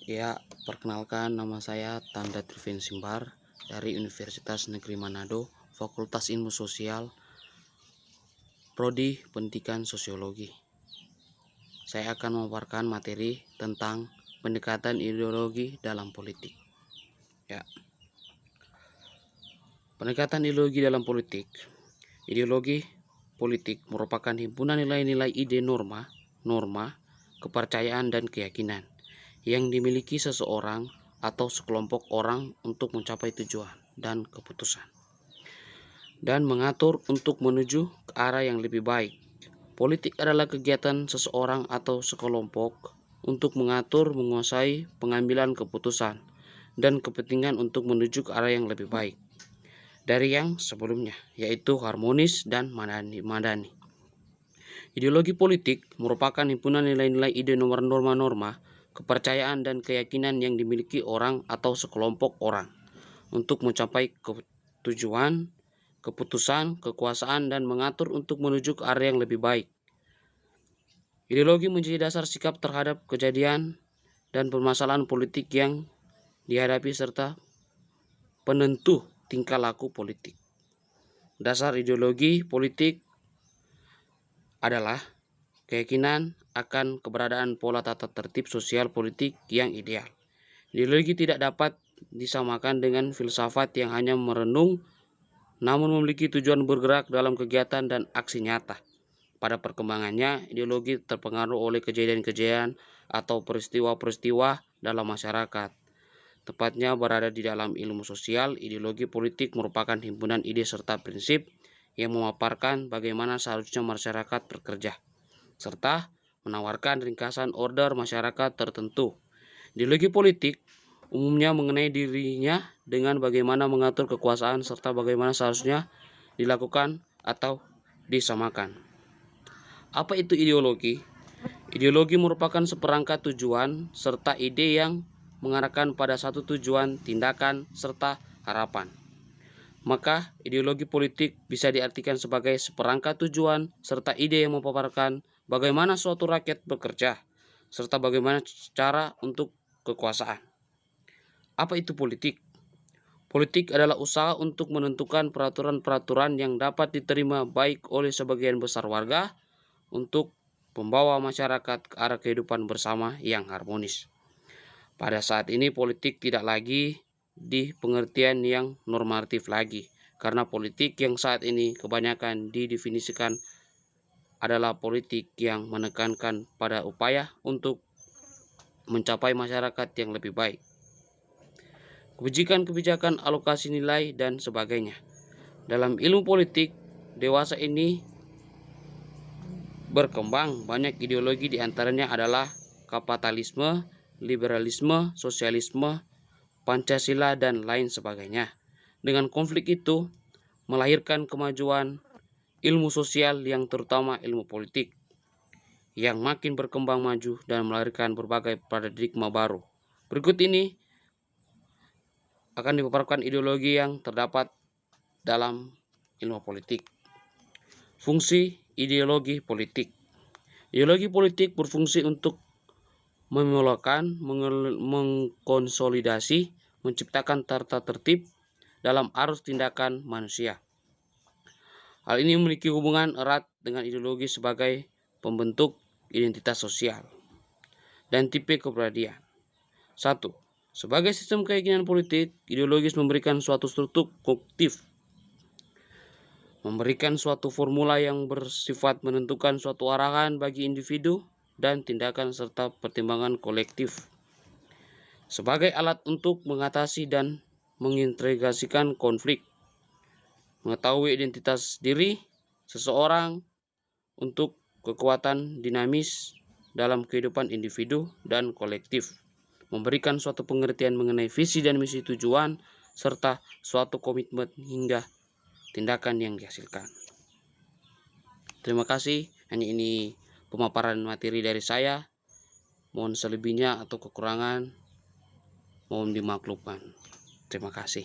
Ya, perkenalkan, nama saya Tanda Trivin Simbar dari Universitas Negeri Manado, Fakultas Ilmu Sosial, Prodi Pendidikan Sosiologi. Saya akan memaparkan materi tentang pendekatan ideologi dalam politik. Ya. Pendekatan ideologi dalam politik. Ideologi politik merupakan himpunan nilai-nilai ide norma, kepercayaan dan keyakinan yang dimiliki seseorang atau sekelompok orang untuk mencapai tujuan dan keputusan, dan mengatur untuk menuju ke arah yang lebih baik. Politik adalah kegiatan seseorang atau sekelompok untuk mengatur, menguasai pengambilan keputusan dan kepentingan untuk menuju ke arah yang lebih baik dari yang sebelumnya, yaitu harmonis dan madani. Ideologi politik merupakan himpunan nilai-nilai ide norma, kepercayaan dan keyakinan yang dimiliki orang atau sekelompok orang untuk mencapai tujuan, keputusan, kekuasaan, dan mengatur untuk menuju ke arah yang lebih baik. Ideologi menjadi dasar sikap terhadap kejadian dan permasalahan politik yang dihadapi serta penentu tingkah laku politik. Dasar ideologi politik adalah keyakinan akan keberadaan pola tata tertib sosial politik yang ideal. Ideologi tidak dapat disamakan dengan filsafat yang hanya merenung, namun memiliki tujuan bergerak dalam kegiatan dan aksi nyata. Pada perkembangannya, ideologi terpengaruh oleh kejadian-kejadian atau peristiwa-peristiwa dalam masyarakat. Tepatnya berada di dalam ilmu sosial, ideologi politik merupakan himpunan ide serta prinsip yang memaparkan bagaimana seharusnya masyarakat bekerja, serta menawarkan ringkasan order masyarakat tertentu. Ideologi politik umumnya mengenai dirinya dengan bagaimana mengatur kekuasaan serta bagaimana seharusnya dilakukan atau disamakan. Apa itu ideologi? Ideologi merupakan seperangkat tujuan serta ide yang mengarahkan pada satu tujuan, tindakan, serta harapan. Maka ideologi politik bisa diartikan sebagai seperangkat tujuan serta ide yang memaparkan bagaimana suatu rakyat bekerja, serta bagaimana cara untuk kekuasaan. Apa itu politik? Politik adalah usaha untuk menentukan peraturan-peraturan yang dapat diterima baik oleh sebagian besar warga untuk membawa masyarakat ke arah kehidupan bersama yang harmonis. Pada saat ini politik tidak lagi di pengertian yang normatif lagi, karena politik yang saat ini kebanyakan didefinisikan adalah politik yang menekankan pada upaya untuk mencapai masyarakat yang lebih baik, kebijakan alokasi nilai, dan sebagainya. Dalam ilmu politik dewasa ini berkembang banyak ideologi, diantaranya adalah kapitalisme, liberalisme, sosialisme, Pancasila, dan lain sebagainya. Dengan konflik itu melahirkan kemajuan ilmu sosial yang terutama ilmu politik yang makin berkembang maju dan melahirkan berbagai paradigma baru. Berikut ini akan dipaparkan ideologi yang terdapat dalam ilmu politik. Fungsi ideologi politik. Ideologi politik berfungsi untuk memulakan, mengkonsolidasi, menciptakan tata tertib dalam arus tindakan manusia. Hal ini memiliki hubungan erat dengan ideologi sebagai pembentuk identitas sosial dan tipe kepribadian. 1. Sebagai sistem keyakinan politik, ideologis memberikan suatu struktur kognitif, memberikan suatu formula yang bersifat menentukan suatu arahan bagi individu dan tindakan serta pertimbangan kolektif sebagai alat untuk mengatasi dan mengintegrasikan konflik, mengetahui identitas diri seseorang untuk kekuatan dinamis dalam kehidupan individu dan kolektif, memberikan suatu pengertian mengenai visi dan misi tujuan, serta suatu komitmen hingga tindakan yang dihasilkan. Terima kasih, hanya ini pemaparan materi dari saya. Mohon selebihnya atau kekurangan mohon dimaklumkan. Terima kasih.